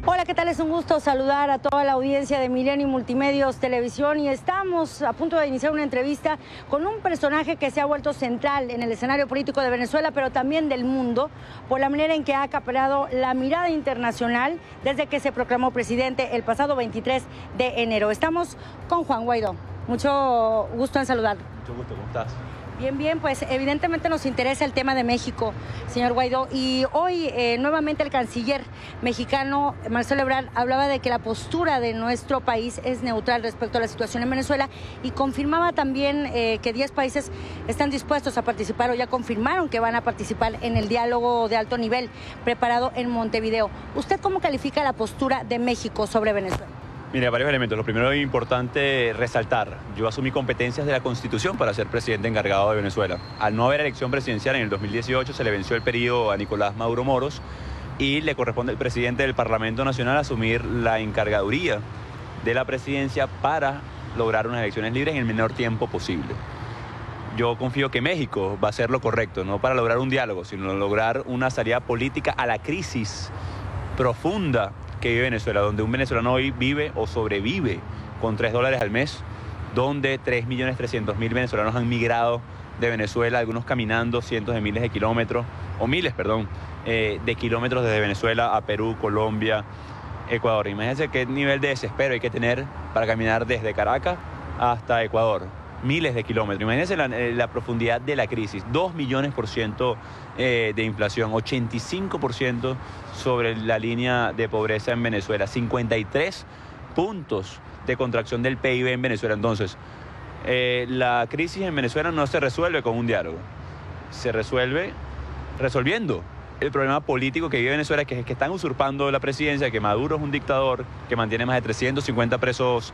Hola, ¿qué tal? Es un gusto saludar a toda la audiencia de Milenio Multimedios Televisión y estamos a punto de iniciar una entrevista con un personaje que se ha vuelto central en el escenario político de Venezuela, pero también del mundo, por la manera en que ha acaparado la mirada internacional desde que se proclamó presidente el pasado 23 de enero. Estamos con Juan Guaidó. Mucho gusto en saludarlo. Mucho gusto, ¿cómo estás? Bien, bien, pues evidentemente nos interesa el tema de México, señor Guaidó, y hoy nuevamente el canciller mexicano, Marcelo Ebrard, hablaba de que la postura de nuestro país es neutral respecto a la situación en Venezuela y confirmaba también que 10 países están dispuestos a participar o ya confirmaron que van a participar en el diálogo de alto nivel preparado en Montevideo. ¿Usted cómo califica la postura de México sobre Venezuela? Mira, varios elementos. Lo primero es importante resaltar. Yo asumí competencias de la Constitución para ser presidente encargado de Venezuela. Al no haber elección presidencial en el 2018 se le venció el periodo a Nicolás Maduro Moros y le corresponde al presidente del Parlamento Nacional asumir la encargaduría de la presidencia para lograr unas elecciones libres en el menor tiempo posible. Yo confío que México va a hacer lo correcto, no para lograr un diálogo, sino lograr una salida política a la crisis profunda que vive Venezuela, donde un venezolano hoy vive o sobrevive con $3 al mes, donde 3.300.000 venezolanos han migrado de Venezuela, algunos caminando cientos de miles de kilómetros, o miles, perdón, de kilómetros desde Venezuela a Perú, Colombia, Ecuador. Imagínense qué nivel de desespero hay que tener para caminar desde Caracas hasta Ecuador. Miles de kilómetros. Imagínense la profundidad de la crisis. 2 millones% de inflación, 85% sobre la línea de pobreza en Venezuela, 53 puntos de contracción del PIB en Venezuela. Entonces, la crisis en Venezuela no se resuelve con un diálogo, se resuelve resolviendo el problema político que vive Venezuela, que es que están usurpando la presidencia, que Maduro es un dictador, que mantiene más de 350 presos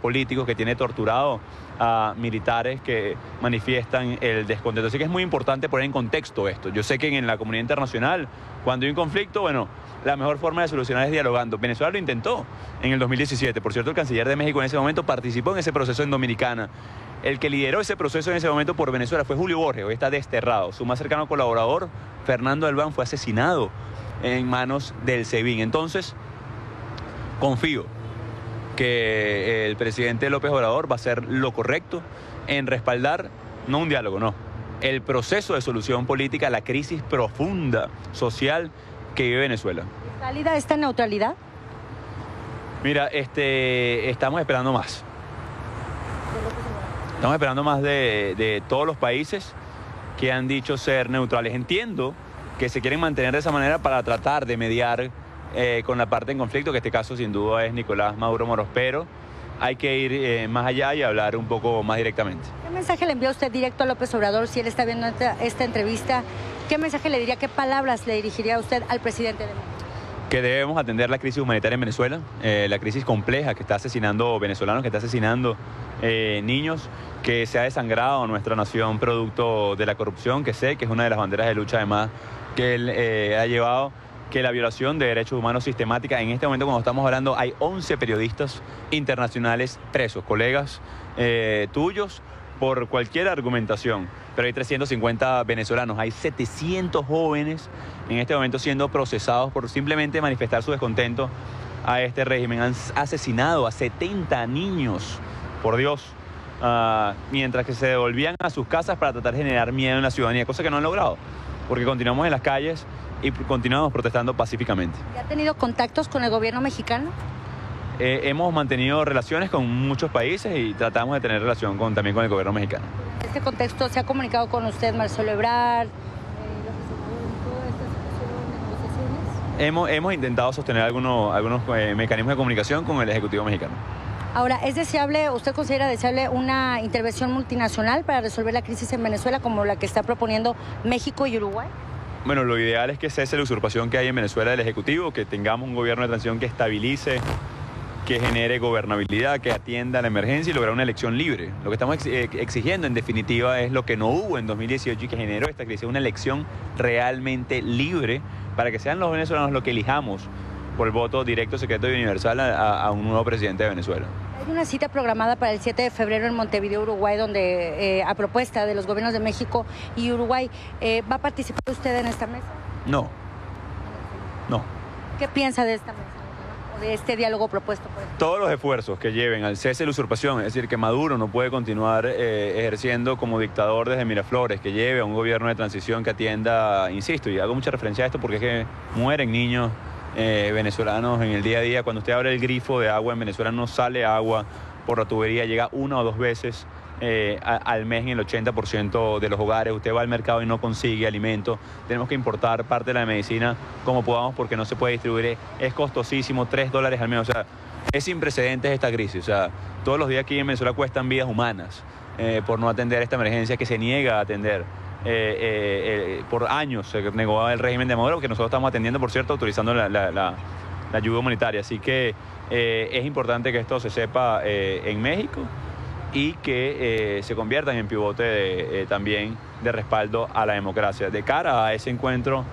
políticos, que tiene torturado a militares que manifiestan el descontento. Así que es muy importante poner en contexto esto. Yo sé que en la comunidad internacional, cuando hay un conflicto, bueno, la mejor forma de solucionar es dialogando. Venezuela lo intentó en el 2017. Por cierto, el canciller de México en ese momento participó en ese proceso en Dominicana. El que lideró ese proceso en ese momento por Venezuela fue Julio Borges, hoy está desterrado. Su más cercano colaborador, Fernando Albán, fue asesinado en manos del SEBIN. Entonces, confío que el presidente López Obrador va a hacer lo correcto en respaldar, no un diálogo, no, el proceso de solución política a la crisis profunda social que vive Venezuela. ¿Es válida esta neutralidad? Mira, estamos esperando más. Estamos esperando más de todos los países que han dicho ser neutrales. Entiendo que se quieren mantener de esa manera para tratar de mediar con la parte en conflicto, que en este caso sin duda es Nicolás Maduro Moros, pero hay que ir más allá y hablar un poco más directamente. ¿Qué mensaje le envía usted directo a López Obrador si él está viendo esta entrevista? ¿Qué mensaje le diría, qué palabras le dirigiría usted al presidente de México? Que debemos atender la crisis humanitaria en Venezuela, la crisis compleja que está asesinando venezolanos, que está asesinando niños, que se ha desangrado nuestra nación producto de la corrupción, que sé que es una de las banderas de lucha además que él ha llevado, que la violación de derechos humanos sistemática. En este momento, cuando estamos hablando, hay 11 periodistas internacionales presos, colegas tuyos, por cualquier argumentación, pero hay 350 venezolanos, hay 700 jóvenes en este momento siendo procesados por simplemente manifestar su descontento a este régimen. Han asesinado a 70 niños, por Dios, mientras que se devolvían a sus casas para tratar de generar miedo en la ciudadanía, cosa que no han logrado, porque continuamos en las calles y continuamos protestando pacíficamente. ¿Ya ha tenido contactos con el gobierno mexicano? Hemos mantenido relaciones con muchos países y tratamos de tener relación también con el gobierno mexicano. En este contexto, ¿se ha comunicado con usted Marcelo Ebrard? Hemos intentado sostener algunos mecanismos de comunicación con el Ejecutivo mexicano. Ahora, ¿es deseable, usted considera deseable una intervención multinacional para resolver la crisis en Venezuela como la que está proponiendo México y Uruguay? Bueno, lo ideal es que cese la usurpación que hay en Venezuela del Ejecutivo, que tengamos un gobierno de transición que estabilice, que genere gobernabilidad, que atienda la emergencia y lograr una elección libre. Lo que estamos exigiendo, en definitiva, es lo que no hubo en 2018 y que generó esta crisis, una elección realmente libre para que sean los venezolanos los que elijamos por el voto directo, secreto y universal a un nuevo presidente de Venezuela. Hay una cita programada para el 7 de febrero en Montevideo, Uruguay, donde a propuesta de los gobiernos de México y Uruguay, ¿va a participar usted en esta mesa? No. ¿Qué piensa de esta mesa o de este diálogo propuesto por él? Todos los esfuerzos que lleven al cese de la usurpación, es decir, que Maduro no puede continuar ejerciendo como dictador desde Miraflores, que lleve a un gobierno de transición que atienda, insisto, y hago mucha referencia a esto porque es que mueren niños venezolanos en el día a día. Cuando usted abre el grifo de agua en Venezuela no sale agua por la tubería, llega 1 o 2 veces al mes en el 80% de los hogares. Usted va al mercado y no consigue alimento. Tenemos que importar parte de la medicina como podamos porque no se puede distribuir. Es costosísimo, $3 al mes. O sea, es sin precedentes esta crisis. O sea, todos los días aquí en Venezuela cuestan vidas humanas por no atender esta emergencia que se niega a atender. Por años se negó el régimen de Maduro, que nosotros estamos atendiendo, por cierto, autorizando la ayuda humanitaria. Así que es importante que esto se sepa en México y que se conviertan en pivote también de respaldo a la democracia. De cara a ese encuentro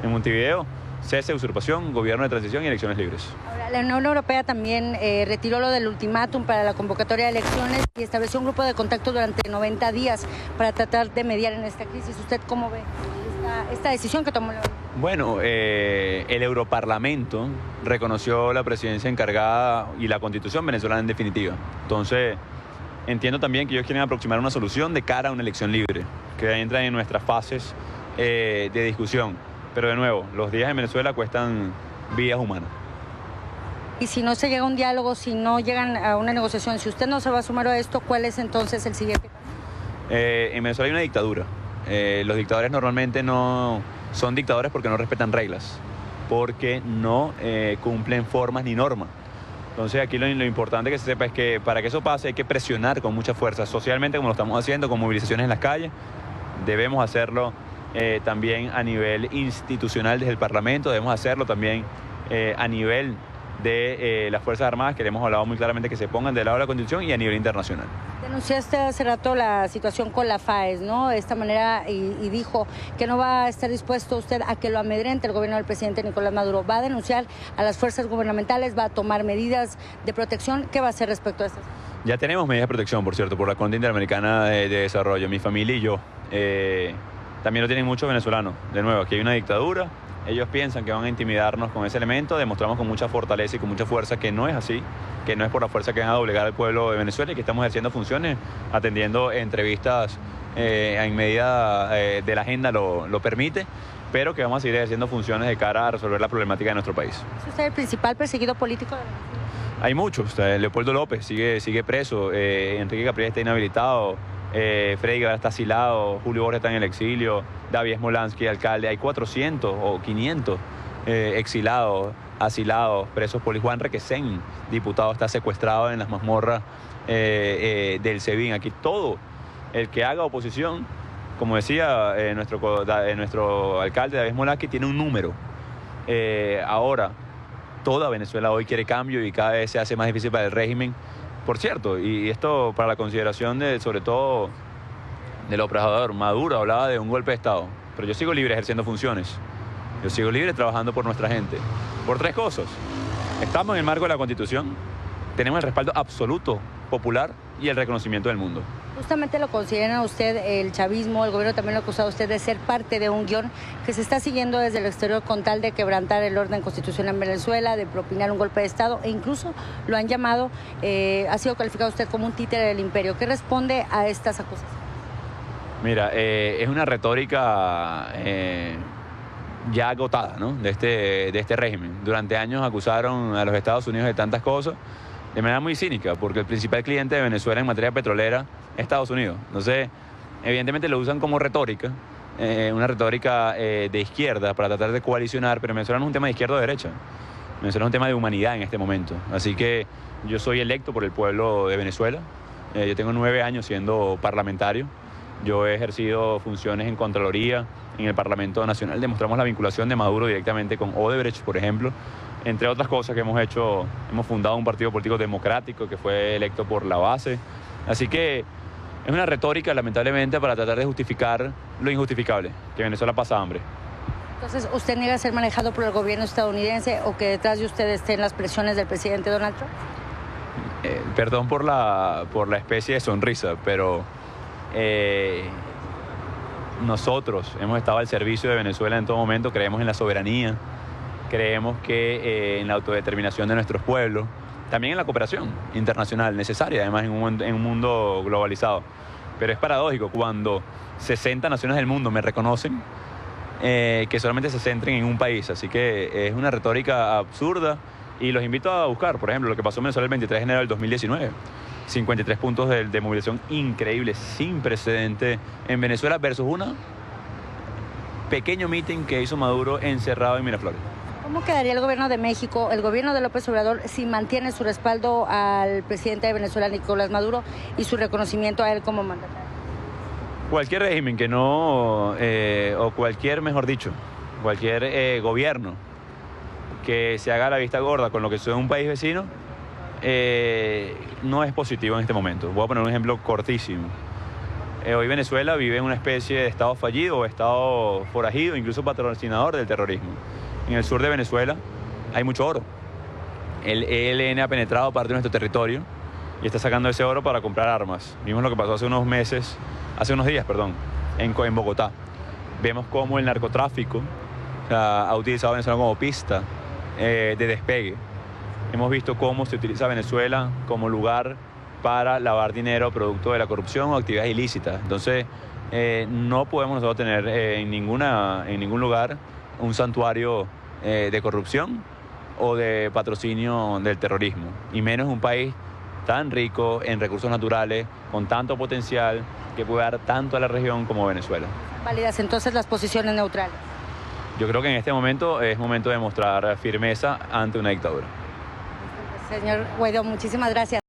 en Montevideo, cese de usurpación, gobierno de transición y elecciones libres. Ahora, la Unión Europea también retiró lo del ultimátum para la convocatoria de elecciones y estableció un grupo de contacto durante 90 días para tratar de mediar en esta crisis. ¿Usted cómo ve esta decisión que tomó la Unión? Bueno, el Europarlamento reconoció la presidencia encargada y la Constitución venezolana en definitiva. Entonces, entiendo también que ellos quieren aproximar una solución de cara a una elección libre, que entra en nuestras fases de discusión. Pero de nuevo, los días en Venezuela cuestan vidas humanas. Y si no se llega a un diálogo, si no llegan a una negociación, si usted no se va a sumar a esto, ¿cuál es entonces el siguiente camino? En Venezuela hay una dictadura. Los dictadores normalmente no son dictadores porque no respetan reglas, porque no cumplen formas ni normas. Entonces aquí lo importante que se sepa es que para que eso pase hay que presionar con mucha fuerza, socialmente como lo estamos haciendo, con movilizaciones en las calles. Debemos hacerlo también a nivel institucional desde el Parlamento, debemos hacerlo también a nivel de las Fuerzas Armadas, que le hemos hablado muy claramente que se pongan del lado de la Constitución, y a nivel internacional. Denunciaste hace rato la situación con la FAES, ¿no? De esta manera, y dijo que no va a estar dispuesto usted a que lo amedrente el gobierno del presidente Nicolás Maduro. ¿Va a denunciar a las fuerzas gubernamentales? ¿Va a tomar medidas de protección? ¿Qué va a hacer respecto a esto? Ya tenemos medidas de protección, por cierto, por la Corte Interamericana de Desarrollo. Mi familia y yo también lo tienen muchos venezolanos. De nuevo, aquí hay una dictadura. Ellos piensan que van a intimidarnos con ese elemento. Demostramos con mucha fortaleza y con mucha fuerza que no es así, que no es por la fuerza que van a doblegar al pueblo de Venezuela y que estamos ejerciendo funciones, atendiendo entrevistas en medida de la agenda lo permite, pero que vamos a seguir ejerciendo funciones de cara a resolver la problemática de nuestro país. ¿Es usted el principal perseguido político de Venezuela? Hay muchos. Leopoldo López sigue preso, Enrique Capriles está inhabilitado, Freddy Guevara está asilado, Julio Borges está en el exilio, David Smolansky, alcalde. Hay 400 o 500 exilados, asilados, presos políticos. Juan Requesén, diputado, está secuestrado en las mazmorras del SEBIN. Aquí todo el que haga oposición, como decía nuestro alcalde David Smolansky, tiene un número. Ahora, toda Venezuela hoy quiere cambio y cada vez se hace más difícil para el régimen. Por cierto, y esto para la consideración sobre todo del operador Maduro, hablaba de un golpe de Estado, pero yo sigo libre ejerciendo funciones, yo sigo libre trabajando por nuestra gente, por 3 cosas. Estamos en el marco de la Constitución, tenemos el respaldo absoluto, popular y el reconocimiento del mundo. Justamente lo considera usted, el chavismo, el gobierno también lo ha acusado a usted de ser parte de un guión que se está siguiendo desde el exterior con tal de quebrantar el orden constitucional en Venezuela, de propinar un golpe de Estado, e incluso lo han llamado, ha sido calificado usted como un títere del imperio. ¿Qué responde a estas acusaciones? Mira, es una retórica ya agotada, ¿no? de este régimen. Durante años acusaron a los Estados Unidos de tantas cosas, de manera muy cínica, porque el principal cliente de Venezuela en materia petrolera es Estados Unidos. Entonces, evidentemente lo usan como retórica, una retórica de izquierda para tratar de coalicionar, pero Venezuela no es un tema de izquierda o derecha. Venezuela es un tema de humanidad en este momento. Así que yo soy electo por el pueblo de Venezuela. Yo tengo 9 años siendo parlamentario. Yo he ejercido funciones en Contraloría, en el Parlamento Nacional. Demostramos la vinculación de Maduro directamente con Odebrecht, por ejemplo. Entre otras cosas que hemos hecho, hemos fundado un partido político democrático que fue electo por la base. Así que es una retórica, lamentablemente, para tratar de justificar lo injustificable, que Venezuela pasa hambre. Entonces, ¿usted niega ser manejado por el gobierno estadounidense o que detrás de usted estén las presiones del presidente Donald Trump? Perdón por la especie de sonrisa, pero nosotros hemos estado al servicio de Venezuela en todo momento, creemos en la soberanía, creemos que en la autodeterminación de nuestros pueblos, también en la cooperación internacional necesaria, además en un mundo globalizado. Pero es paradójico cuando 60 naciones del mundo me reconocen que solamente se centren en un país, así que es una retórica absurda y los invito a buscar, por ejemplo, lo que pasó en Venezuela el 23 de enero del 2019. 53 puntos de movilización increíble, sin precedente en Venezuela versus una pequeño meeting que hizo Maduro encerrado en Miraflores. ¿Cómo quedaría el gobierno de México, el gobierno de López Obrador, si mantiene su respaldo al presidente de Venezuela, Nicolás Maduro, y su reconocimiento a él como mandatario? Cualquier régimen que no, o cualquier, mejor dicho, cualquier gobierno que se haga la vista gorda con lo que sucede en un país vecino, no es positivo en este momento. Voy a poner un ejemplo cortísimo. Hoy Venezuela vive en una especie de estado fallido o estado forajido, incluso patrocinador del terrorismo. En el sur de Venezuela hay mucho oro. El ELN ha penetrado parte de nuestro territorio y está sacando ese oro para comprar armas. Vimos lo que pasó hace unos días, en Bogotá. Vemos cómo el narcotráfico ha utilizado a Venezuela como pista de despegue. Hemos visto cómo se utiliza Venezuela como lugar para lavar dinero producto de la corrupción o actividades ilícitas. Entonces, no podemos nosotros tener en ningún lugar un santuario de corrupción o de patrocinio del terrorismo, y menos un país tan rico en recursos naturales, con tanto potencial, que puede dar tanto a la región como Venezuela. ¿Válidas entonces las posiciones neutrales? Yo creo que en este momento es momento de mostrar firmeza ante una dictadura. Señor Guaidó, muchísimas gracias.